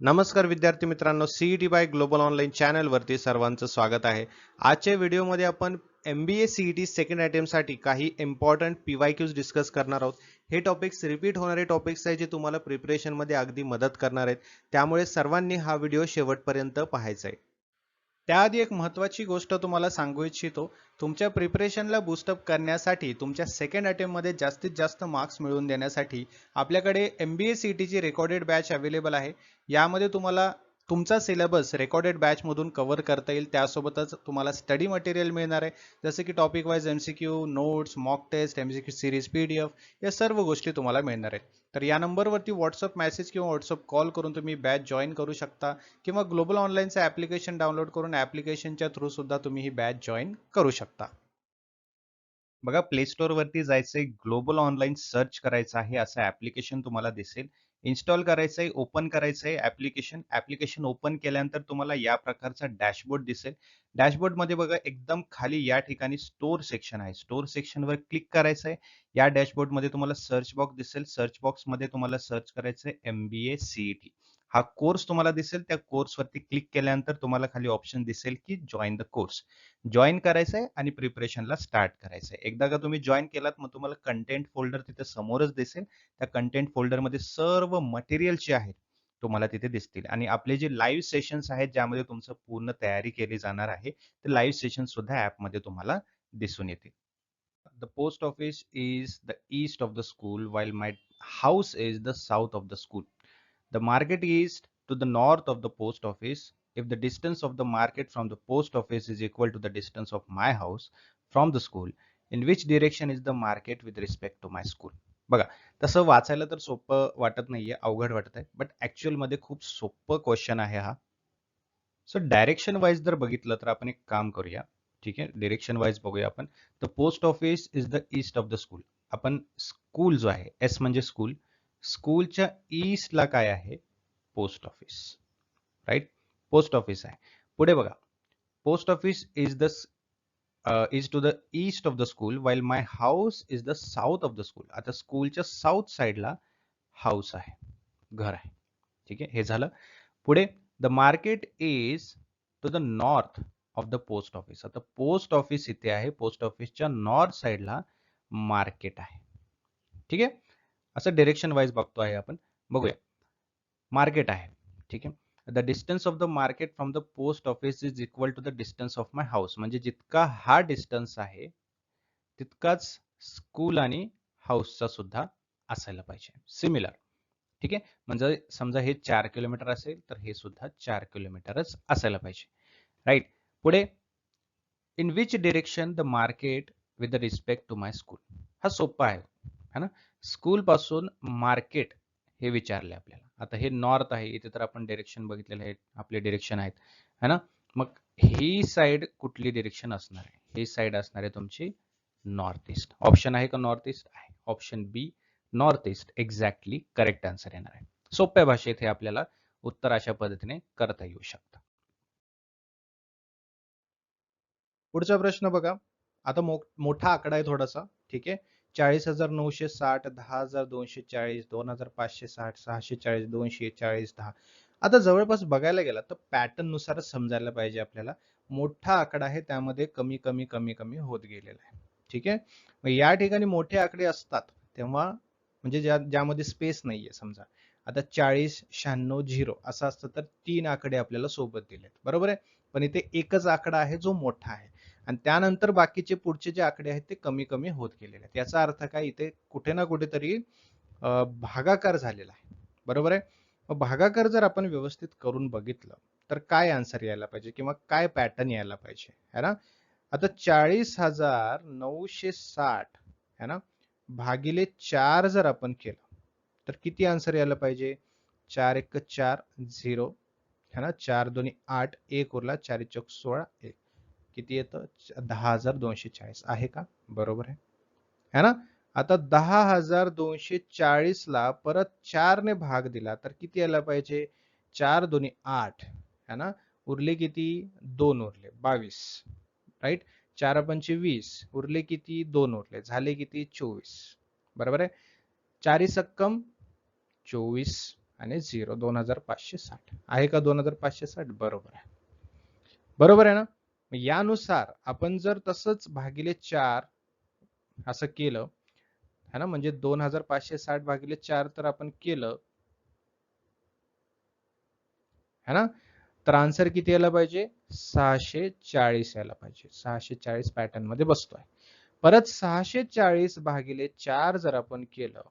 नमस्कार विद्यार्थी मित्रांनो, सीईटी बाय ग्लोबल ऑनलाईन चॅनलवरती सर्वांचं स्वागत आहे. आजच्या व्हिडिओमध्ये आपण MBA सीईटी सेकंड अटेम्प्टसाठी काही इम्पॉर्टंट PYQs डिस्कस करणार आहोत. हे टॉपिक्स रिपीट होणारे टॉपिक्स आहेत जे तुम्हाला प्रिपरेशनमध्ये अगदी मदत करणार आहेत. त्यामुळे सर्वांनी हा व्हिडिओ शेवटपर्यंत पाहायचा आहे. त्याआधी एक महत्त्वाची गोष्ट तुम्हाला सांगू इच्छितो. तुमच्या प्रिपरेशनला बूस्टअप करण्यासाठी तुमच्या सेकंड अटेम्प्टमध्ये जास्तीत जास्त मार्क्स मिळवून देण्यासाठी आपल्याकडे MBA सीईटीची रेकॉर्डेड बॅच अवेलेबल आहे. यामध्ये तुम्हाला तुमचा सिलेबस रेकॉर्डेड बॅचमधून कव्हर करता येईल. त्यासोबतच तुम्हाला स्टडी मटेरियल मिळणार आहे, जसे की topic wise MCQ, notes, mock test, MCQ series, PDF या सर्व गोष्टी तुम्हाला मिळणार आहेत. तर या नंबरवरती व्हॉट्सअप मेसेज किंवा व्हॉट्सअप कॉल करून तुम्ही बॅच जॉईन करू शकता किंवा ग्लोबल ऑनलाईनचं ॲप्लिकेशन डाउनलोड करून ॲप्लिकेशनच्या थ्रू सुद्धा तुम्ही ही बॅच जॉईन करू शकता. बघा, प्ले स्टोअर वरती जायचंय, ग्लोबल ऑनलाईन सर्च करायचं आहे, असं ऍप्लिकेशन तुम्हाला दिसेल. इन्स्टॉल करायचंय, ओपन करायचंय ऍप्लिकेशन. ऍप्लिकेशन ओपन केल्यानंतर तुम्हाला या प्रकारचा डॅशबोर्ड दिसेल. डॅशबोर्ड मध्ये बघा, एकदम खाली या ठिकाणी स्टोअर सेक्शन आहे. स्टोअर सेक्शनवर क्लिक करायचंय. या डॅशबोर्ड मध्ये तुम्हाला सर्च बॉक्स दिसेल. सर्च बॉक्स मध्ये तुम्हाला सर्च करायचंय MBA CET. हा कोर्स तुम्हाला दिसेल. त्या कोर्सवरती क्लिक केल्यानंतर तुम्हाला खाली ऑप्शन दिसेल की जॉईन द कोर्स. जॉईन करायचंय आणि प्रिपरेशनला स्टार्ट करायचंय. एकदा का तुम्ही जॉईन केलात, मग तुम्हाला कंटेंट फोल्डर तिथे समोरच दिसेल. त्या कंटेंट फोल्डरमध्ये सर्व मटेरियल जे आहेत तुम्हाला तिथे दिसतील आणि आपले जे लाईव्ह सेशन्स आहेत ज्यामध्ये तुमचं पूर्ण तयारी केली जाणार आहे, ते लाईव्ह सेशन सुद्धा ऍपमध्ये तुम्हाला दिसून येतील. The post office is the east of the school while my house is the south of the school. The market is to the north of the post office. If the distance of the market from the post office is equal to the distance of my house from the school, in which direction is the market with respect to my school? बघा, तसं वाचायला तर सोपं वाटत नाहीये, अवघड वाटत आहे, बट ऍक्च्युअल मध्ये खूप सोपं क्वेश्चन आहे हा. सो डायरेक्शन वाईज जर बघितलं तर आपण एक काम करूया. ठीक आहे, डायरेक्शन वाईज बघूया आपण. The post office is the east of the school. आपण स्कूल जो आहे, एस म्हणजे स्कूल, स्कूलच्या ईस्टला काय आहे? Post office. Right, post office आहे. पुढे बघा, post office is to the east of the school while my house is the south of the school. आता स्कूलच्या साऊथ साईडला हाऊस आहे, घर आहे. ठीक आहे, हे झालं. पुढे, the market is to the north of the post office. आता पोस्ट ऑफिस इथे आहे, पोस्ट ऑफिसच्या नॉर्थ साईडला मार्केट आहे. ठीक आहे, असं डायरेक्शन वाईज बघतो आहे आपण. बघूया, मार्केट आहे. ठीक आहे, the distance of the market from the post office is equal to the distance of my house. म्हणजे जितका हा डिस्टन्स आहे तितकाच स्कूल आणि हाऊसचा सुद्धा असायला पाहिजे, सिमिलर. ठीक आहे, म्हणजे समजा हे 4 किलोमीटर असेल तर हे सुद्धा 4 किलोमीटरच असायला पाहिजे. राईट. पुढे, in which direction the market with the respect to my school. हा सोपा आहे, है ना. स्कूल पासून मार्केट हे विचारले आपल्याला. आता हे नॉर्थ आहे, इथे तर आपण डिरेक्शन बघितलेले आहेत, आपले डिरेक्शन आहेत, है ना. मग ही साइड कुठली डिरेक्शन असणार आहे? ही साइड असणार आहे तुमची नॉर्थ ईस्ट. ऑप्शन आहे का नॉर्थ ईस्ट? आहे. Option B, north east exactly correct answer येणार आहे. सोप्या भाषेत हे आपल्याला उत्तर अशा पद्धतीने करता येऊ शकतं. पुढचा प्रश्न बघा. आता मोठा आकडा आहे थोडासा. ठीक आहे, 40,960, 10,240, 2,560, 640, 240, 10. आता जवळपास बघायला गेला तर पॅटर्न नुसारच समजायला पाहिजे आपल्याला. मोठा आकडा आहे, त्यामध्ये कमी कमी कमी कमी होत गेलेला आहे. ठीक आहे, मग या ठिकाणी मोठे आकडे असतात तेव्हा, म्हणजे ज्यामध्ये स्पेस नाहीये, समजा आता 40, 96, 0 असं असतं तर 3 आकडे आपल्याला सोबत दिलेत, बरोबर आहे. पण इथे एकच आकडा आहे जो मोठा आहे आणि त्यानंतर बाकीचे पुढचे जे आकडे आहेत ते कमी कमी होत गेलेले आहेत. याचा अर्थ काय, इथे कुठे ना कुठेतरी भागाकार झालेला आहे, बरोबर आहे. मग भागाकार जर आपण व्यवस्थित करून बघितलं तर काय आन्सर यायला पाहिजे किंवा काय पॅटर्न यायला पाहिजे, है ना. आता 40,960 है ना, भागिले 4 जर आपण केलं तर किती आन्सर यायला पाहिजे? 4 एक 4, 0 है ना, 4 दोन्ही 8, 1 उरला, 4 चौक 16, 1 किती येतं? 10,240 आहे का? बरोबर आहे, है ना. आता 10,240 ला परत 4 ने भाग दिला तर किती यायला पाहिजे? 4 दोन्ही 8, है ना, उरले किती? 2 उरले, 22. राईट, 4 पंचे 20, उरले किती? 2 उरले, झाले किती? 24. बरोबर आहे. 4 सक्कम 24, आणि 0 2560 आहे का 2560? बरोबर आहे. बरोबर आहे ना? मग यानुसार आपण जर तसंच भागिले 4 असं केलं है ना, म्हणजे 2560 भागिले 4 तर आपण केलं है ना, तर आन्सर किती यायला पाहिजे? 640 यायला पाहिजे. 640 पॅटर्न मध्ये बसतोय. परत 640 भागिले 4 जर आपण केलं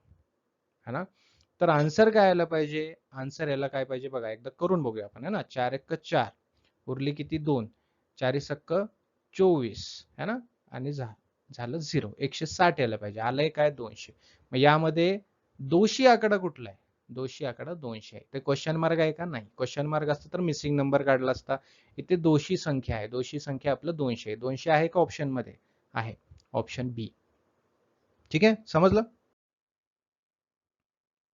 है ना, तर आन्सर काय यायला पाहिजे? आन्सर यायला काय पाहिजे बघा, एकदा करून बघूया आपण है ना. 4 एक्क 4 उरली किती 2, 4 सक्क 24 है ना, आणि झालं 0. 160 यायला पाहिजे. आलंय काय? 200. मग यामध्ये दोषी आकडा कुठला आहे? दोषी आकडा 200 आहे. ते क्वेश्चन मार्क आहे का? नाही. क्वेश्चन मार्क असतं तर मिसिंग नंबर काढला असता. इथे दोषी संख्या आहे. दोषी संख्या आपलं 200 आहे. 200 आहे का ऑप्शन मध्ये? आहे. ऑप्शन बी. ठीक आहे, समजलं?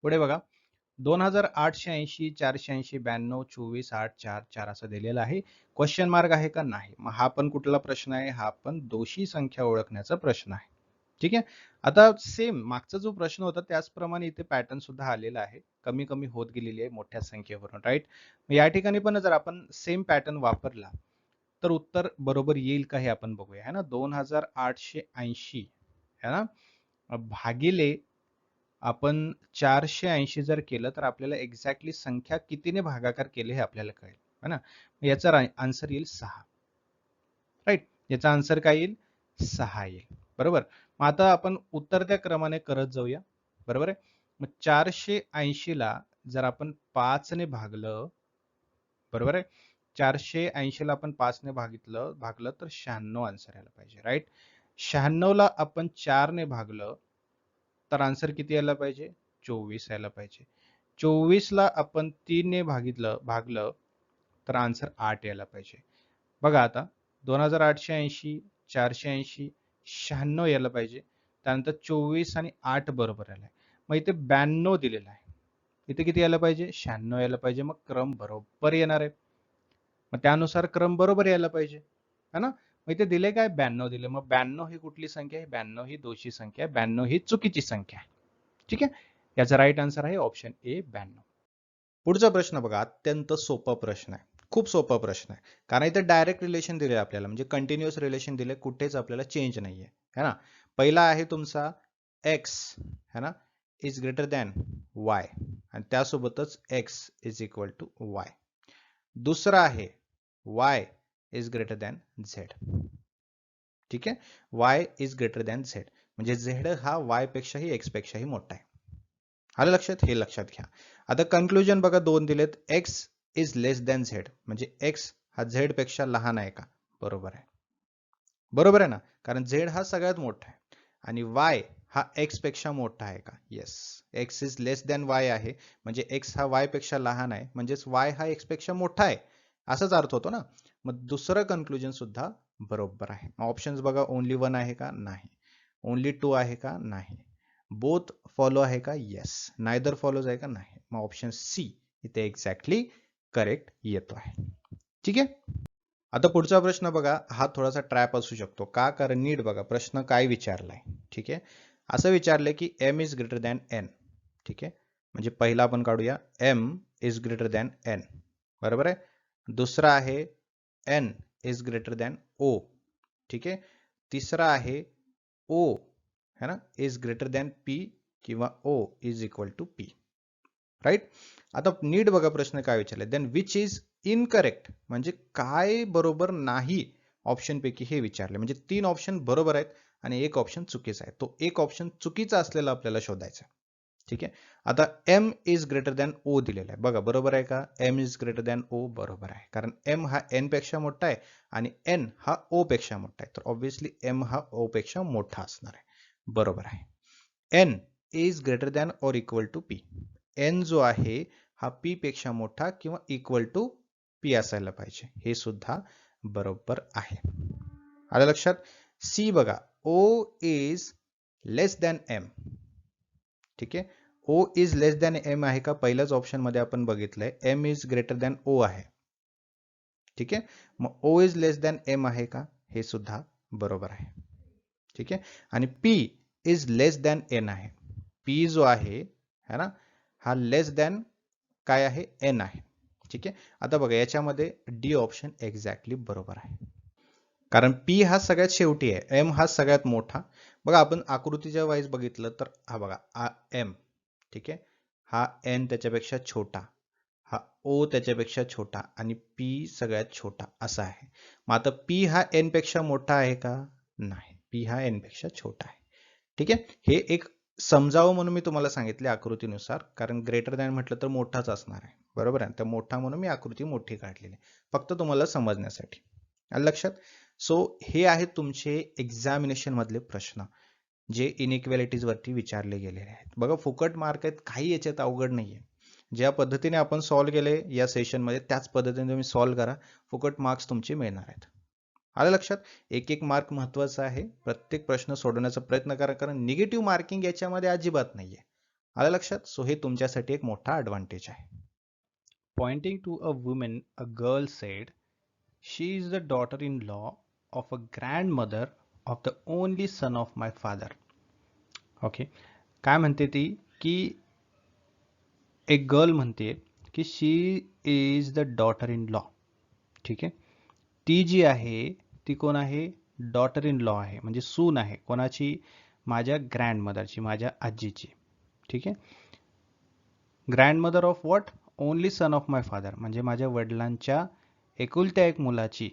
पुढे बघा, 2880 480 92 24 8 4 4 असं दिलेलं आहे. क्वेश्चन मार्क आहे का? नाही. मग हा पण कुठला प्रश्न आहे? हा पण दोषी संख्या ओळखण्याचा प्रश्न आहे. ठीक आहे. आता सेम मागचा जो प्रश्न होता त्याचप्रमाणे इथे पॅटर्न सुद्धा आलेला आहे. कमी कमी होत गेलेली आहे मोठ्या संख्येवरून, राईट. या ठिकाणी पण जर आपण सेम पॅटर्न वापरला तर उत्तर बरोबर येईल का हे आपण बघूया है ना. 2880 है ना भागिले आपण 480 जर केलं तर आपल्याला एक्झॅक्टली संख्या कितीने भागाकार केले हे आपल्याला कळेल है ना. याचा आन्सर येईल 6, राईट. याचा आन्सर काय येईल? 6 येईल. बरोबर. मग आता आपण उतरत्या क्रमाने करत जाऊया. बरोबर आहे. मग 480 ला जर आपण 5 ने भागलं, बरोबर आहे, 480 ला आपण 5 ने भागलं तर 96 आन्सर यायला पाहिजे, राईट. 96 ला आपण 4 ने भागलं तर आन्सर किती यायला पाहिजे? 24 यायला पाहिजे. 24 ला आपण 3 ने भागलं तर आन्सर 8 यायला पाहिजे. बघा आता 2880 480 96 यायला पाहिजे. त्यानंतर 24 आणि 8 बरोबर आलाय. मग इथे 92 दिलेला आहे. इथे किती यायला पाहिजे? 96 यायला पाहिजे. मग क्रम बरोबर येणार आहे. मग त्यानुसार क्रम बरोबर यायला पाहिजे है ना. मग इथे दिले काय? 92 दिले. मग 92 ही कुठली संख्या आहे? 92 ही दोषी संख्या आहे. 92 ही चुकीची संख्या आहे. ठीक आहे. याचा राईट आन्सर आहे ऑप्शन ए 92. पुढचा प्रश्न बघा, अत्यंत सोपा प्रश्न आहे. खूप सोपा प्रश्न आहे. कारण इथे डायरेक्ट रिलेशन दिले आपल्याला, म्हणजे कंटिन्युअस रिलेशन दिले, कुठेच आपल्याला चेंज नाहीये है ना. पहिला आहे तुमचा x है ना इज ग्रेटर दॅन y आणि त्यासोबतच x is equal to y. दुसरा आहे y is greater than z. ठीक आहे. y is greater than z म्हणजे z हा y पेक्षाही x पेक्षाही मोठा आहे. आलं लक्षात? हे लक्षात घ्या. आता कन्क्लुजन बघा, दोन दिलेत. x is less than z म्हणजे x हा z पेक्षा लहान आहे का? बरोबर आहे. बरोबर आहे ना, कारण z हा सगळ्यात मोठा आहे आणि y हा x पेक्षा मोठा आहे का? Yes. x is less than y आहे म्हणजे x हा y पेक्षा लहान आहे, म्हणजेच y हा x पेक्षा मोठा आहे असाच अर्थ होतो ना. मग दुसरं कन्क्लुजन सुद्धा बरोबर आहे. ऑप्शन्स बघा, ओनली 1 आहे का? नाही. ओनली 2 आहे का? नाही. बोथ फॉलो आहे का? येस. नायदर फॉलोज आहे का? नाही. मग ऑप्शन सी इथे एक्झॅक्टली करेक्ट येतो आहे. ठीक आहे. आता पुढचा प्रश्न बघा, हा थोडासा ट्रॅप असू शकतो का? कारण नीट बघा प्रश्न काय विचारलाय. ठीक आहे. असं विचारलंय की m is greater than n. ठीक आहे. म्हणजे पहिला आपण काढूया, m is greater than n. बरोबर आहे. दुसरा आहे n is greater than o. ठीक आहे. तिसरा आहे o है ना इज ग्रेटर दॅन p किंवा o is equal to p, right. आता नीट बघा प्रश्न काय विचारलाय. देन विच इज इनकरेक्ट म्हणजे काय बरोबर नाही ऑप्शन पैकी हे विचारले. म्हणजे 3 ऑप्शन बरोबर आहेत आणि एक ऑप्शन चुकीचा आहे. तो एक ऑप्शन चुकीचा असलेला आपल्याला शोधायचा. ठीक आहे. आता m is greater than o दिलेला आहे. बघा बरोबर आहे का? m is greater than o बरोबर आहे, कारण m हा n पेक्षा मोठा आहे आणि n हा o पेक्षा मोठा आहे. तर ऑब्व्हियसली m हा o पेक्षा मोठा असणार आहे. बरोबर आहे. n is greater than or equal to p. n जो आहे हा p पेक्षा मोठा किंवा इक्वल टू p असायला पाहिजे. हे सुद्धा बरोबर आहे. आलं लक्षात? सी बघा, o is less than m. ठीक आहे. o is less than m आहे का? पहिल्याच ऑप्शन मध्ये आपण बघितलंय m is greater than o आहे. ठीक आहे. मग o is less than m आहे का? हे सुद्धा बरोबर आहे. ठीक आहे. आणि p is less than n आहे. p जो आहे है ना हा लेस दॅन काय आहे, एन आहे. ठीक आहे, आता बघा याच्यामध्ये डी ऑप्शन एक्झॅक्टली बरोबर आहे, कारण पी हा सगळ्यात शेवटी आहे, एम हा सगळ्यात मोठा. बघा आपण आकृतीच्या वाईज बघितलं तर हा बघा एम, ठीक आहे, हा एन त्याच्यापेक्षा छोटा, हा ओ त्याच्यापेक्षा छोटा आणि पी सगळ्यात छोटा असा आहे. मग आता पी हा एन पेक्षा मोठा आहे का, नाही, पी हा एन पेक्षा छोटा आहे. ठीक आहे, हे एक समजावं म्हणून मी तुम्हाला सांगितले आकृतीनुसार, कारण ग्रेटर दॅन म्हटलं तर मोठाच असणार आहे, बरोबर आहे, तर मोठा म्हणून मी आकृती मोठी काढलेली आहे, फक्त तुम्हाला समजण्यासाठी. आलं लक्षात? सो हे आहेत तुमचे एक्झामिनेशन मधले प्रश्न जे इनइक्वॅलिटीज वरती विचारले गेलेले आहेत. बघा फुकट मार्क आहेत, काही याच्यात अवघड नाहीये. ज्या पद्धतीने आपण सॉल्व्ह केले या सेशन मध्ये त्याच पद्धतीने तुम्ही सॉल्व्ह करा, फुकट मार्क्स तुमचे मिळणार आहेत. आलं लक्षात? एक एक मार्क महत्वाचा आहे, प्रत्येक प्रश्न सोडवण्याचा प्रयत्न करा, कारण निगेटिव्ह मार्किंग याच्यामध्ये अजिबात नाहीये. आलं लक्षात? सो हे तुमच्यासाठी एक मोठा ऍडव्हान्टेज आहे. Pointing to a woman, a girl said, she is the daughter in law of a grandmother of the only son of my father. Okay, काय म्हणते ती की एक गर्ल म्हणते की she is the daughter in law. ठीक आहे, ती जी आहे ती कोण आहे, डॉटर इन लॉ आहे, म्हणजे सून आहे कोणाची, माझ्या ग्रँडमदरची, माझ्या आजीची. ठीक आहे, grandmother of what, only son of my father, म्हणजे माझ्या वडिलांच्या एकुलत्या एक मुलाची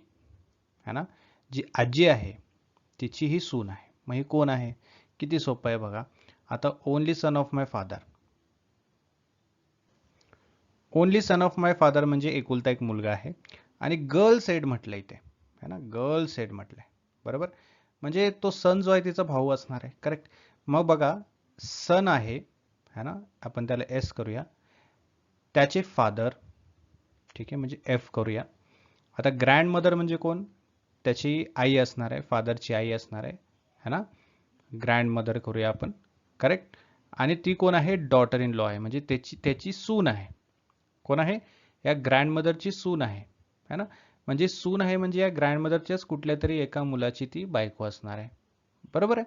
है ना, जी आजी आहे तिची ही सून आहे. मग ही कोण आहे, किती सोपं आहे बघा. आता only son of my father, only son of my father म्हणजे एकुलता एक मुलगा आहे, आणि गर्ल सेड म्हटलंय इथे है ना, गर्ल सेड म्हटलंय, बरोबर, म्हणजे तो सन जो आहे तिचा भाऊ असणार आहे. करेक्ट. मग बघा सन आहे है ना, आपण त्याला एस करूया, त्याचे फादर, ठीक आहे, म्हणजे एफ करूया. आता ग्रँड मदर म्हणजे कोण, त्याची आई असणार आहे, फादरची आई असणार आहे है ना, ग्रँड मदर करूया आपण. करेक्ट. आणि ती कोण आहे, डॉटर इन लॉ आहे, म्हणजे त्याची सून आहे. कोण आहे, या ग्रँडमदरची सून आहे है ना, म्हणजे सून आहे म्हणजे या ग्रँडमदरच्याच कुठल्या तरी एका मुलाची ती बायको असणार आहे, बरोबर आहे.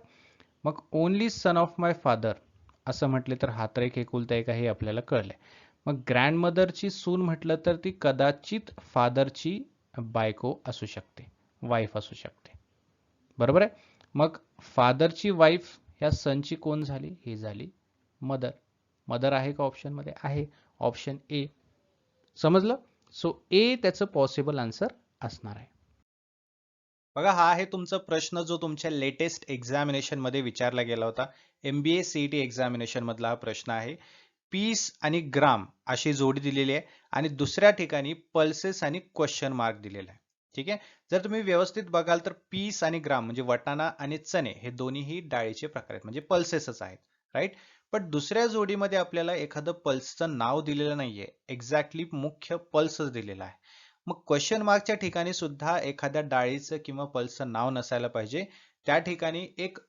मग only son of my father असं म्हटले तर हा तर एक एकुलता एक आहे, आपल्याला कळलंय. मग ग्रँडमदरची सून म्हटलं तर ती कदाचित फादरची बायको असू शकते, वाईफ असू शकते, बरोबर आहे. मग फादरची वाईफ ह्या सनची कोण झाली, ही झाली मदर. मदर आहे का ऑप्शन मध्ये, आहे, ऑप्शन ए. समजलं? सो ए त्याचं पॉसिबल आन्सर असणार आहे. बघा हा आहे तुमचा प्रश्न जो तुमच्या लेटेस्ट एक्झामिनेशन मध्ये विचारला गेला होता. MBA CET एक्झामिनेशन मधला हा प्रश्न आहे. पीस आणि ग्राम अशी जोडी दिलेली आहे आणि दुसऱ्या ठिकाणी पल्सेस आणि क्वेश्चन मार्क दिलेला आहे. ठीक आहे, जर तुम्ही व्यवस्थित बघाल तर पीस आणि ग्राम म्हणजे वटाणा आणि चणे हे दोन्हीही डाळीचे प्रकार आहेत, म्हणजे पल्सेसच आहेत, राईट. पण दुसऱ्या जोडीमध्ये आपल्याला एखादं पल्सचं नाव दिलेलं नाहीये, एक्झॅक्टली मुख्य पल्सच दिलेला आहे. मग क्वेश्चन मार्कच्या ठिकाणी सुद्धा एखाद्या डाळीचं किंवा पल्सचं नाव नसायला पाहिजे, त्या ठिकाणी एक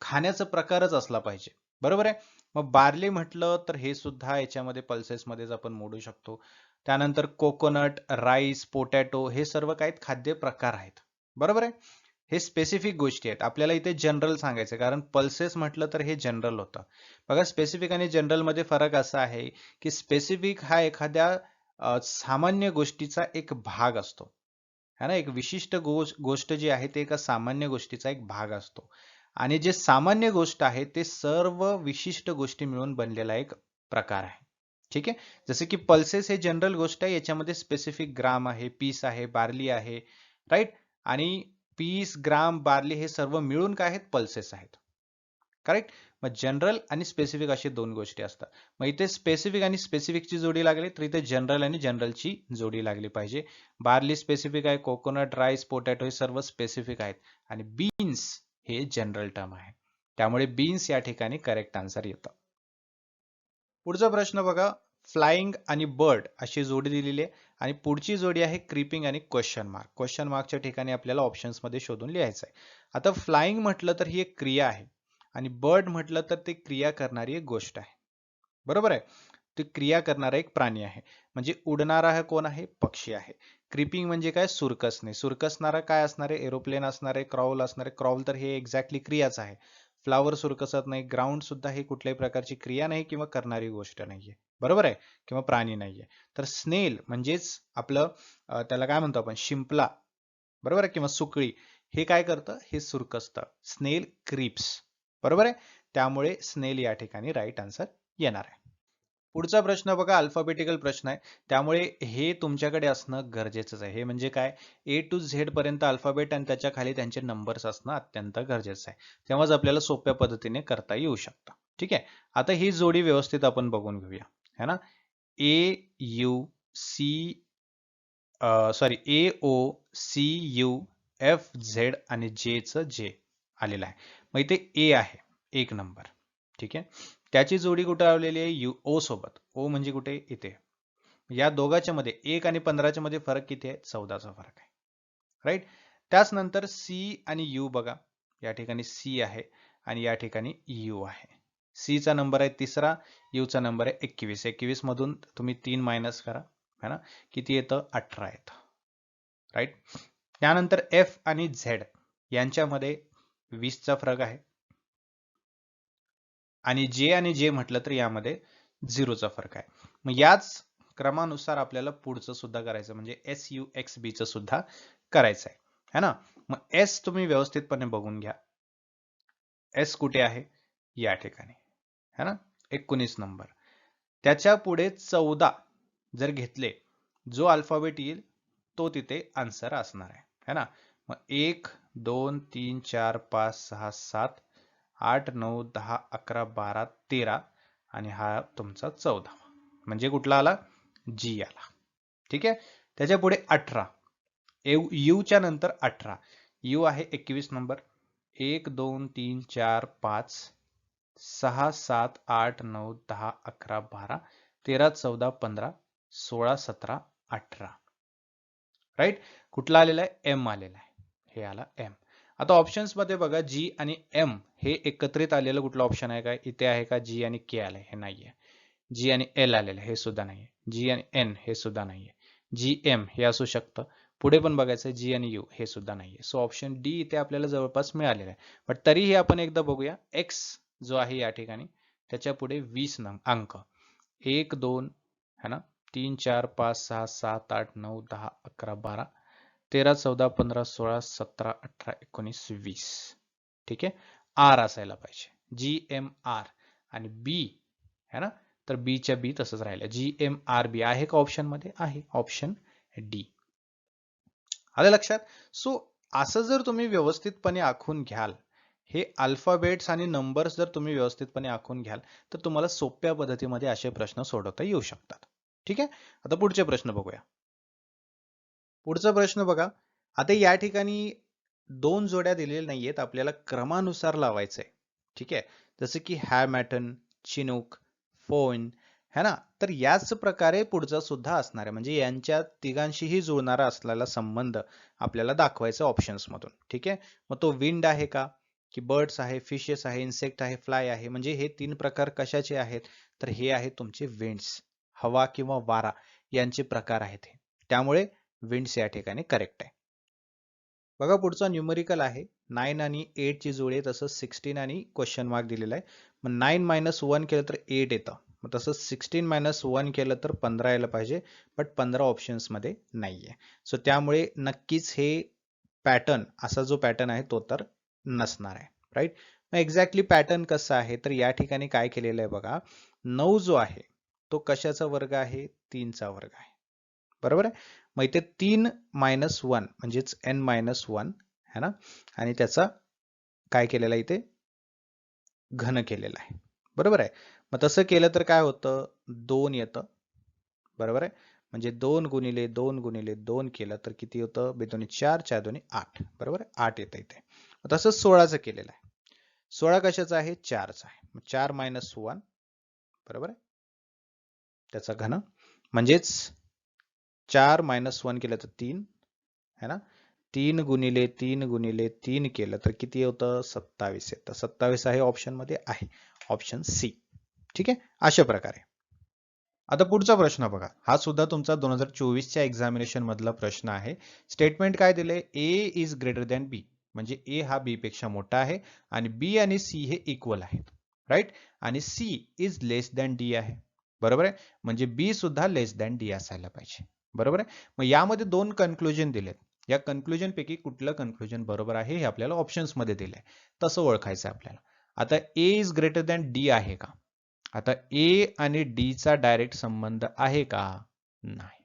खाण्याचा प्रकारच असला पाहिजे, बरोबर आहे. मग बार्ली म्हटलं तर हे सुद्धा याच्यामध्ये पल्सेस मध्येच आपण मोडू शकतो. त्यानंतर कोकोनट, राईस, पोटॅटो हे सर्व काही खाद्य प्रकार आहेत, बरोबर आहे. हे स्पेसिफिक गोष्टी आहेत, आपल्याला इथे जनरल सांगायचं, कारण पल्सेस म्हटलं तर हे जनरल होतं. बघा स्पेसिफिक आणि जनरल मध्ये फरक असा आहे की स्पेसिफिक हा एखाद्या सामान्य गोष्टीचा एक भाग असतो है ना, एक विशिष्ट गोष्ट जी आहे ते एका सामान्य गोष्टीचा एक भाग असतो, आणि जे सामान्य गोष्ट आहे ते सर्व विशिष्ट गोष्टी मिळून बनलेला एक प्रकार आहे. ठीक आहे, जसे की पल्सेस हे जनरल गोष्ट आहे, याच्यामध्ये स्पेसिफिक ग्राम आहे, पीस आहे, बार्ली आहे, राईट. आणि पीस, ग्राम, बार्ली हे सर्व मिळून काय आहेत, पल्सेस आहेत, करेक्ट. मग जनरल आणि स्पेसिफिक अशी दोन गोष्टी असतात. मग इथे स्पेसिफिक आणि स्पेसिफिकची जोडी लागली तर इथे जनरल आणि जनरलची जोडी लागली पाहिजे. बार्ली स्पेसिफिक आहे, कोकोनट, राईस, पोटॅटो हे सर्व स्पेसिफिक आहेत, आणि बीन्स हे जनरल टर्म आहे, त्यामुळे बीन्स या ठिकाणी करेक्ट आन्सर येतं. पुढचा प्रश्न बघा, फ्लाइंग आणि बर्ड अशी जोडी दिलेली आहे, आणि पुढची जोडी आहे क्रीपिंग आणि क्वेश्चन मार्क. क्वेश्चन मार्कच्या ठिकाणी आपल्याला ऑप्शन्स मध्ये शोधून लिहायचं आहे. आता फ्लाइंग म्हटलं तर ही एक क्रिया आहे, आणि बर्ड म्हटलं तर ते क्रिया करणारी एक गोष्ट आहे, बरोबर आहे. ती क्रिया करणारा एक प्राणी आहे, म्हणजे उडणारा हा कोण आहे, पक्षी आहे. क्रीपिंग म्हणजे काय, सुरकसणे, सुरकसणारा काय असणार आहे, एरोप्लेन असणार आहे, क्रॉल असणार आहे. क्रॉल तर हे एक्झॅक्टली क्रियाच आहे. फ्लावर सुरकसत नाही, ग्राउंड सुद्धा ही कुठल्याही प्रकारची क्रिया नाही किंवा करणारी गोष्ट नाहीये, बरोबर आहे, किंवा प्राणी नाहीये. तर स्नेल म्हणजेच आपलं त्याला काय म्हणतो आपण, शिंपला, बरोबर आहे, किंवा सुकळी, हे काय करतं, हे सुरकसतं. स्नेल क्रीप्स, बरोबर आहे. त्यामुळे स्नेल या ठिकाणी राईट आन्सर येणार आहे. पुढचा प्रश्न बघा, अल्फाबेटिकल प्रश्न आहे, त्यामुळे हे तुमच्याकडे असणं गरजेचंच आहे. हे म्हणजे काय, ए टू झेड पर्यंत अल्फाबेट आणि त्याच्या खाली त्यांचे नंबर्स असणं अत्यंत गरजेचं आहे. तेव्हाच आपल्याला सोप्या पद्धतीने करता येऊ शकतं. ठीक आहे, आता ही जोडी व्यवस्थित आपण बघून घेऊया, है ना. A U C sorry A O C U F Z आणि जेचं जे आलेलं आहे. मग इथे ए आहे एक नंबर. ठीक आहे, त्याची जोडी कुठे लावलेली आहे, यू ओ सोबत. ओ म्हणजे कुठे, इथे. या दोघांच्या मध्ये 1 आणि 15च्या मध्ये फरक किती आहे, 14चा फरक आहे, राईट. त्याच नंतर सी आणि यू बघा, या ठिकाणी सी आहे आणि या ठिकाणी यू आहे. सी चा नंबर आहे 3, यू चा नंबर आहे 21. 21 मधून तुम्ही 3 मायनस करा, है ना, किती येतं, 18 येतं, राईट. त्यानंतर एफ आणि झेड यांच्यामध्ये 20चा फरक आहे आणि जे आणि जे म्हटलं तर यामध्ये 0चा फरक आहे. मग याच क्रमानुसार आपल्याला पुढचं सुद्धा करायचं, म्हणजे एस यू एक्स बी चं सुद्धा करायचं आहे, है ना. मग एस तुम्ही व्यवस्थितपणे बघून घ्या, एस कुठे आहे, या ठिकाणी, है ना, 19 नंबर. त्याच्या पुढे 14 जर घेतले, जो अल्फाबेट येईल तो तिथे आन्सर असणार आहे, है ना. मग 1 2 3 4 5 6 7 8 9 10 11 12 13 आणि हा तुमचा 14, म्हणजे कुठला आला, जी आला. ठीक आहे, त्याच्या पुढे 18, यू च्या नंतर 18, यू आहे 21 नंबर. 1 2 3 4 5 6 7 8 9 10 11 12 13 14 15 16 17 18, राईट. कुठला आलेला आहे, एम आलेला आहे, हे आला एम. आता ऑप्शन्स मध्ये बघा, जी आणि एम हे एकत्रित आलेलं कुठलं ऑप्शन आहे काय, इथे आहे का, जी आणि के आलंय, हे नाहीये. जी आणि एल आलेलं हे सुद्धा नाहीये. जी आणि एन हे सुद्धा नाहीये. जी एम हे असू शकतं. पुढे पण बघायचं, जी आणि यू हे सुद्धा नाहीये. सो ऑप्शन डी इथे आपल्याला जवळपास मिळालेला आहे. बट तरीही आपण एकदा बघूया, एक्स जो आहे या ठिकाणी त्याच्या पुढे 20 अंक, 1 2 है ना, 3 4 5 6 7 8 9 10 11 12 13 14 15 16 17 18 19 20. ठीक आहे, आर असायला पाहिजे, जी एम आर. आणि बी है ना, तर बी च्या बी तसंच राहिलं, जी एम आर बी आहे का ऑप्शन मध्ये, आहे, ऑप्शन डी. आलं लक्षात. सो असं जर तुम्ही व्यवस्थितपणे आखून घ्याल, हे अल्फाबेट्स आणि नंबर्स जर तुम्ही व्यवस्थितपणे आखून घ्याल, तर तुम्हाला सोप्या पद्धतीमध्ये असे प्रश्न सोडवता येऊ शकतात. ठीक आहे, आता पुढचे प्रश्न बघूया. पुढचा प्रश्न बघा, आता या ठिकाणी 2 जोड्या दिलेल्या नाहीयेत, आपल्याला क्रमानुसार लावायचंय. ठीक आहे, जसं की हॅमॅटन, चिनूक, फोन, है ना. तर याच प्रकारे पुढचा सुद्धा असणार आहे, म्हणजे यांच्या तिघांशीही जुळणारा असलेला संबंध आपल्याला दाखवायचा ऑप्शन्स मधून. ठीक आहे, मग तो विंड आहे का, की बर्ड्स आहे, फिशेस आहे, इन्सेक्ट आहे, फ्लाय आहे, म्हणजे हे 3 प्रकार कशाचे आहेत, तर हे आहेत तुमचे विंड्स, हवा किंवा वारा यांचे प्रकार आहेत हे. त्यामुळे विंड्स या ठिकाणी करेक्ट आहे. बघा पुढचा न्यूमरिकल आहे, 9 आणि 8 ची जोडी आहे, तसंच 16 आणि क्वेश्चन मार्क दिलेला आहे. मग 9 - 1 केलं तर 8 येतं, मग तसंच 16 - 1 केलं तर 15 यायला पाहिजे, बट 15 ऑप्शन्स मध्ये नाहीये. सो त्यामुळे नक्कीच हे पॅटर्न, असा जो पॅटर्न आहे तो तर नसणार आहे, राईट. मग एक्झॅक्टली पॅटर्न कसं आहे, तर या ठिकाणी काय केलेलं आहे बघा, 9 जो आहे तो कशाचा वर्ग आहे, 3 चा वर्ग आहे, बरोबर आहे. मग इथे 3 - 1 म्हणजेच n-1 है ना, आणि त्याचा काय केलेला इथे घन केलेला आहे, बरोबर आहे. मग तसं केलं तर काय होतं, 2 येतं, बरोबर आहे. म्हणजे 2 गुणिले 2 गुणिले 2 केलं तर किती होतं, बेदोनी 4 4 दोन्ही 8, बरोबर आहे, 8 येतं इथे. तसंच 16चं केलेलं आहे. 16 कशाचा आहे, 4चा आहे. मग 4 - 1 बरोबर आहे, त्याचा घन, म्हणजेच 4 - 1 केलं तर 3 है ना, 3 गुणिले 3 गुणिले 3 केलं तर किती होतं, 27 येतं. 27 आहे ऑप्शन मध्ये, आहे ऑप्शन सी. ठीक आहे, अशा प्रकारे. आता पुढचा प्रश्न बघा, हा सुद्धा तुमचा 2024च्या एक्झामिनेशन मधला प्रश्न आहे. स्टेटमेंट काय दिले, ए इज ग्रेटर दॅन बी. म्हणजे ए हा बी पेक्षा मोठा आहे आणि बी आणि सी हे इक्वल आहेत, राईट. आणि C is less than D आहे, बरोबर आहे. म्हणजे बी सुद्धा लेस दॅन डी असायला पाहिजे, बरोबर आहे. मग यामध्ये दोन कन्क्लुजन दिलेत. या कन्क्लुजन पैकी कुठलं कन्क्लुजन बरोबर आहे हे आपल्याला ऑप्शन्स मध्ये दिलंय, तसं ओळखायचं आपल्याला. आता ए इज ग्रेटर दॅन डी आहे का? आता ए आणि डी चा डायरेक्ट संबंध आहे का? नाही,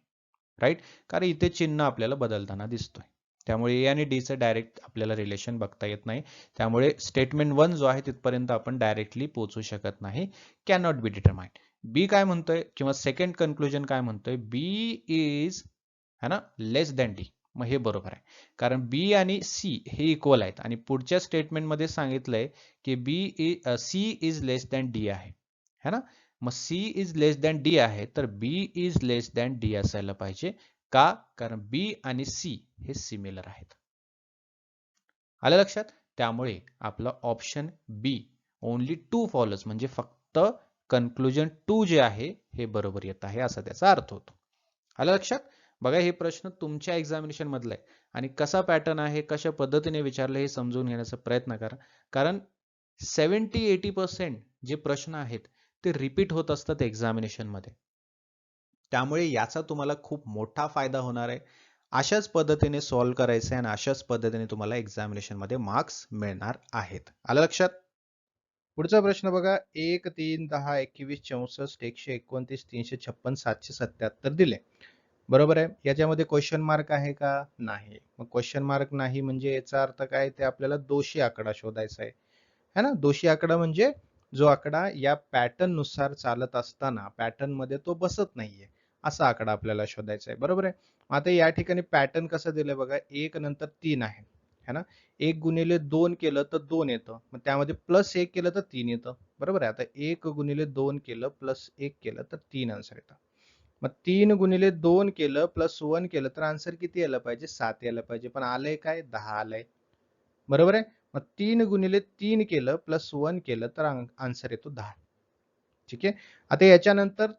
राईट. कारण इथे चिन्ह आपल्याला बदलताना दिसतोय, त्यामुळे ए आणि डी चं डायरेक्ट आपल्याला रिलेशन बघता येत नाही. त्यामुळे स्टेटमेंट 1 जो आहे तिथपर्यंत आपण डायरेक्टली पोहोचू शकत नाही. Can not be determined. B काय म्हणतोय किंवा सेकंड कन्क्लुजन काय म्हणतोय? बी इज है ना लेस दॅन डी. मग हे बरोबर आहे, कारण बी आणि सी हे इक्वल आहेत आणि पुढच्या स्टेटमेंट मध्ये सांगितलंय की C is less than D आहे, है ना. मग C is less than D आहे तर B is less than D असायला पाहिजे. का? कारण बी आणि सी हे सिमिलर आहेत. आलं लक्षात? त्यामुळे आपलं ऑप्शन बी ओनली टू फॉलोज म्हणजे फक्त कन्क्लुजन 2 जे आहे हे बरोबर येत आहे असा त्याचा अर्थ होतो. आलं लक्षात? बघा हे प्रश्न तुमच्या एक्झामिनेशन मधला आहे आणि कसा पॅटर्न आहे, कशा पद्धतीने विचारलं हे समजून घेण्याचा प्रयत्न करा. कारण 70-80% जे प्रश्न आहेत ते रिपीट होत असतात एक्झामिनेशन मध्ये. त्यामुळे याचा तुम्हाला खूप मोठा फायदा होणार आहे. अशाच पद्धतीने सॉल्व्ह करायचं आहे आणि अशाच पद्धतीने तुम्हाला एक्झामिनेशन मध्ये मार्क्स मिळणार आहेत. आलं लक्षात? पुढचा प्रश्न बघा. 1, 3, 10, 21, 64, 129, 356, 777 दिले. बरोबर आहे. याच्यामध्ये क्वेश्चन मार्क आहे का? नाही. मग क्वेश्चन मार्क नाही म्हणजे याचा अर्थ काय? ते आपल्याला दोषी आकडा शोधायचा आहे, है ना. दोषी आकडा म्हणजे जो आकडा या पॅटर्न नुसार चालत असताना पॅटर्न मध्ये तो बसत नाहीये, असा आकडा आपल्याला शोधायचा आहे, बरोबर आहे. आता या ठिकाणी पॅटर्न कसं दिलंय बघा. 1 नंतर 3 आहे, है ना. 1 गुणिले 2 केलं तर 2 येतं, मग त्यामध्ये प्लस 1 केलं तर 3 येतं, बरोबर आहे. आता 1 गुणिले 2 केलं प्लस 1 केलं तर 3 आन्सर येतं. मग 3 गुणिले 2 केलं प्लस 1 केलं तर आन्सर किती यायला पाहिजे? 7 यायला पाहिजे. पण आलंय काय? 10 आलंय, बरोबर आहे. मग 3 गुणिले 3 केलं प्लस 1 केलं तर आन्सर येतो 10. ठीक आहे. आता याच्यानंतर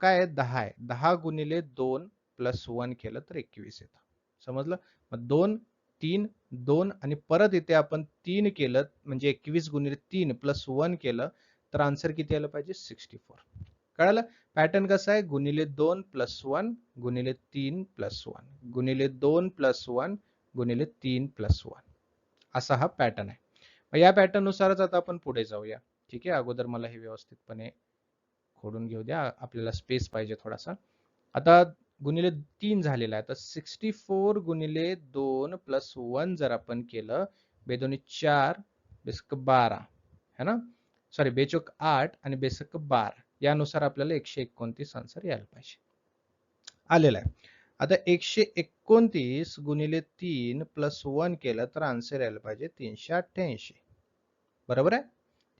काय आहे? 10 आहे. 10 गुणिले 2 प्लस 1 केलं तर 21 येतं. समजलं? मग 2, 3, 2 आणि परत इथे आपण 3 केलं म्हणजे 21 गुणिले 3 प्लस 1 केलं तर आन्सर किती यायला पाहिजे? 64. कळालं? पॅटर्न कसा आहे? गुणिले 2 प्लस 1 गुणिले 3 प्लस 1 गुणिले 2 प्लस 1 गुणिले 3 प्लस 1 असा हा पॅटर्न आहे. मग या पॅटर्न नुसारच आता आपण पुढे जाऊया. ठीक आहे. अगोदर मला हे व्यवस्थितपणे खोडून घेऊ द्या, आपल्याला स्पेस पाहिजे थोडासा. आता गुणिले 3 झालेला आहे. तर 64 गुणिले 2 प्लस 1 जर आपण केलं, बेदोनी 4 बेसक 12 है ना. सॉरी, बेचोक 8 आणि बेसक 12 यानुसार आपल्याला 129 आन्सर यायला पाहिजे. आलेला आहे. आता 129 गुणिले 3 प्लस 1 केलं तर आन्सर यायला पाहिजे 388, बरोबर आहे.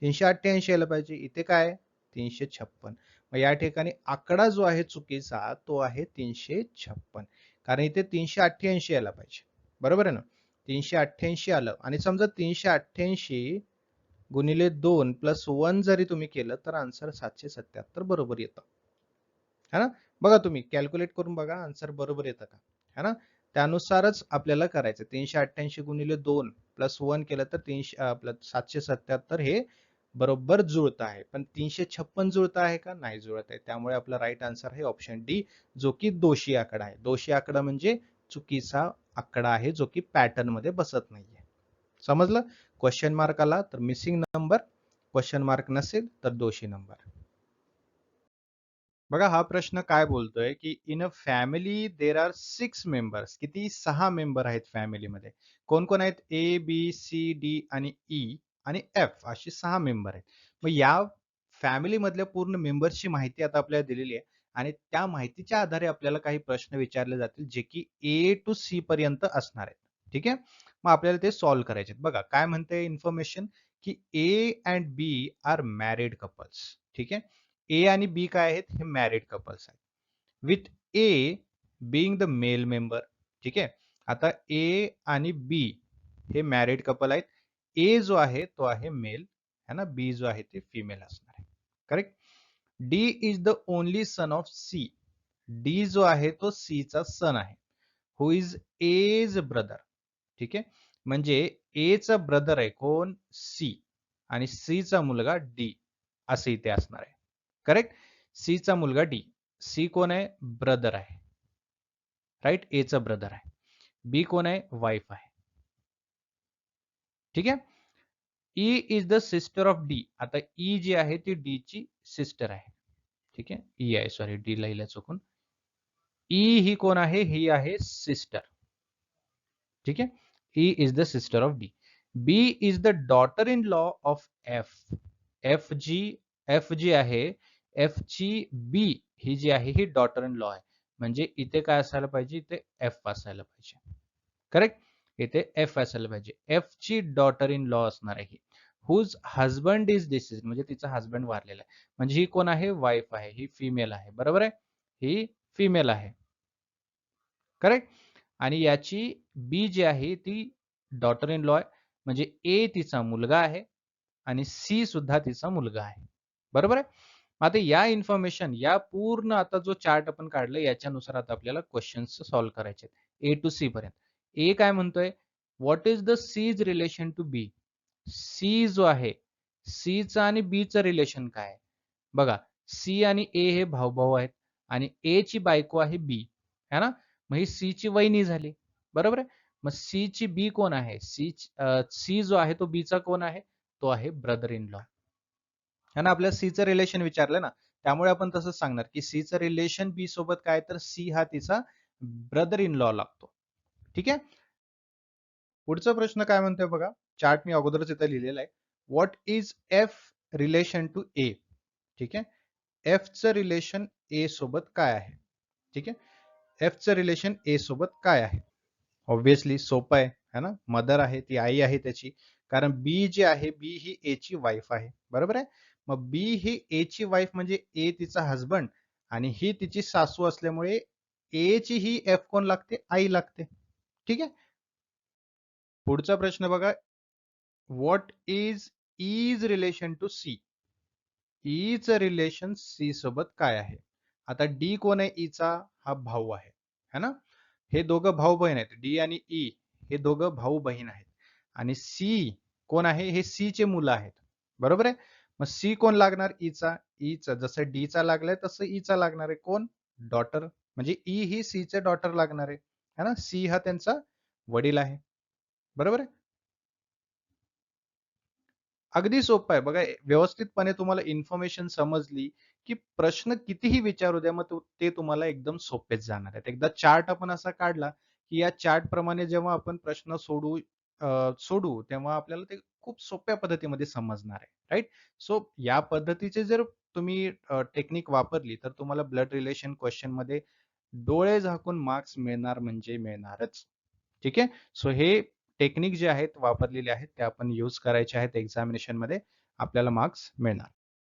388 यायला पाहिजे. इथे काय आहे? 356. मग या ठिकाणी आकडा जो आहे चुकीचा तो आहे 356, कारण इथे 388 यायला पाहिजे, बरोबर आहे ना. 388 आलं आणि समजा 388 गुणिले 2 प्लस 1 जरी तुम्ही केलं तर आन्सर 777 बरोबर येतं, है ना. बघा तुम्ही कॅल्क्युलेट करून बघा आन्सर बरोबर येतं का, है ना. त्यानुसारच आपल्याला करायचं. 388 गुणिले 2 प्लस 1 केलं तर 300 आपलं 777 हे बरोबर जुळत आहे. पण 356 जुळत आहे का? नाही जुळत आहे. त्यामुळे आपला राईट आन्सर आहे ऑप्शन डी, जो की दोषी आकडा आहे. दोषी आकडा म्हणजे चुकीचा आकडा आहे जो की पॅटर्न मध्ये बसत नाहीये. समजलं? क्वेश्चन मार्क आला तर मिसिंग नंबर, क्वेश्चन मार्क नसेल तर दोषी नंबर. बघा हा प्रश्न काय बोलतोय की in a family there are 6 members. किती? 6 मेंबर आहेत फॅमिलीमध्ये. कोण कोण आहेत? ए बी सी डी आणि ई आणि एफ अशी 6 मेंबर आहेत. मग या फॅमिली मधल्या पूर्ण मेंबर्सची माहिती आता आपल्याला दिलेली आहे आणि त्या माहितीच्या आधारे आपल्याला काही प्रश्न विचारले जातील जे की ए टू सी पर्यंत असणार आहेत. ठीक आहे. मग आपल्याला ते सॉल्व्ह करायचे. बघा काय म्हणते इन्फॉर्मेशन की A and B are married couples. ठीक आहे. ए आणि बी काय आहेत? हे मॅरिड कपल्स आहेत. With A being the male member. ठीक आहे. आता ए आणि बी हे मॅरिड कपल आहेत. ए जो आहे तो आहे मेल, है ना. बी जो आहे ते फिमेल असणार आहे. Correct. D is the only son of C. D जो आहे तो सी चा सन आहे. Who is as brother. ठीक आहे. म्हणजे ए चा ब्रदर आहे कोण? सी आणि सी चा मुलगा डी असं इथे असणार आहे. करेक्ट? सी चा मुलगा डी. सी कोण आहे? ब्रदर आहे. राइट? ए चा ब्रदर आहे. बी कोण आहे? वाईफ आहे. ठीक आहे? E is the sister of D. आता ई जी आहे ती डी ची सिस्टर आहे. ठीक आहे? ई आहे, सॉरी डी लिहिलं चुकून. ई ही कोण आहे? ही आहे सिस्टर. ठीक आहे? E is the sister of D. B is the daughter in law of F. F G आहे, एफ ची बी ही जी आहे ही डॉटर इन लॉ आहे. म्हणजे इथे काय असायला पाहिजे? इथे एफ असायला पाहिजे. करेक्ट? इथे एफ असायला पाहिजे. एफ ची डॉटर इन लॉ असणार आहे. हुज हजबंड इज डिसीज, म्हणजे तिचा हजबंड वारलेला आहे. म्हणजे ही कोण आहे? वाईफ आहे. ही फिमेल आहे. बरोबर आहे? ही फिमेल आहे. करेक्ट? आणि याची बी जी आहे ती डॉटर इन लॉ आहे. म्हणजे ए तिचा मुलगा आहे आणि सी सुद्धा तिचा मुलगा आहे. बरोबर आहे? आता या इन्फॉर्मेशन, या पूर्ण आता जो चार्ट आपण काढला याच्यानुसार आता आपल्याला क्वेश्चन्स सॉल्व्ह करायचे आहेत. ए टू सी पर्यंत. ए काय म्हणतोय? What is the C's relation to B? C जो आहे, सी चा आणि बी चं रिलेशन काय आहे? बघा, सी आणि ए हे भाऊ आहेत आणि ए ची बायको आहे बी, है ना? मग ही सी ची वहिनी झाली. बरोबर आहे? मग सी ची बी कोण आहे? सी जो आहे तो बी चा कोण आहे? तो आहे ब्रदर इन लॉ. है ना? आपल्याला सी चं रिलेशन विचारलं ना, त्यामुळे आपण तसंच सांगणार की सी चं रिलेशन बी सोबत काय, तर सी हा तिचा ब्रदर इन लॉ लागतो. ठीक आहे? पुढचा प्रश्न काय म्हणतोय बघा, चार्ट मी अगोदरच इथे लिहिलेला आहे. What is F relation to A? ठीक आहे? एफ चं रिलेशन ए सोबत काय आहे? ठीक आहे? एफ चं रिलेशन ए सोबत काय आहे? ऑब्व्हियसली सोपं आहे, है ना? मदर आहे, ती आई आहे त्याची. कारण बी जी आहे, बी ही ए ची वाईफ आहे. बरोबर आहे? मग बी ही ए ची वाईफ म्हणजे ए तिचा हसबंड आणि ही तिची सासू असल्यामुळे ए ची ही एफ कोण लागते? आई लागते. ठीक आहे? पुढचा प्रश्न बघा. What is relation to C? ईचं रिलेशन सी सोबत काय आहे? आता डी कोण आहे? ईचा हा भाऊ आहे, है ना? हे दोघं भाऊ बहीण आहेत. डी आणि ई हे दोघं भाऊ बहीण आहेत. आणि सी कोण आहे? हे सी चे मुलं आहेत. बरोबर आहे? मग सी कोण लागणार? ईचा. ईचा जसं डी चा लागलाय तसं ईचा लागणार आहे. कोण? डॉटर. म्हणजे ई ही सी चे डॉटर लागणार आहे. है ना? सी हा त्यांचा वडील आहे. बरोबर आहे? अगदी सोपं आहे. बघा व्यवस्थितपणे तुम्हाला इन्फॉर्मेशन समजली, की प्रश्न कितीही विचारू द्या, मग ते तुम्हाला एकदम सोपेच जाणार आहेत. एकदा चार्ट आपण असा काढला, की या चार्ट प्रमाणे जेव्हा आपण प्रश्न सोडू तेव्हा आपल्याला ते खूप सोप्या पद्धतीमध्ये समजणार आहे. राइट? सो या पद्धतीचे जर तुम्ही टेक्निक वापरली, तर तुम्हाला ब्लड रिलेशन क्वेशनमध्ये डोळे झाकून मार्क्स मिळणार म्हणजे मिळणारच. ठीक आहे? सो हे टेक्निक जे आहेत वापरलेले आहेत ते आपण यूज करायचे आहेत एक्झामिनेशन मध्ये आपल्याला मार्क्स मिळणार.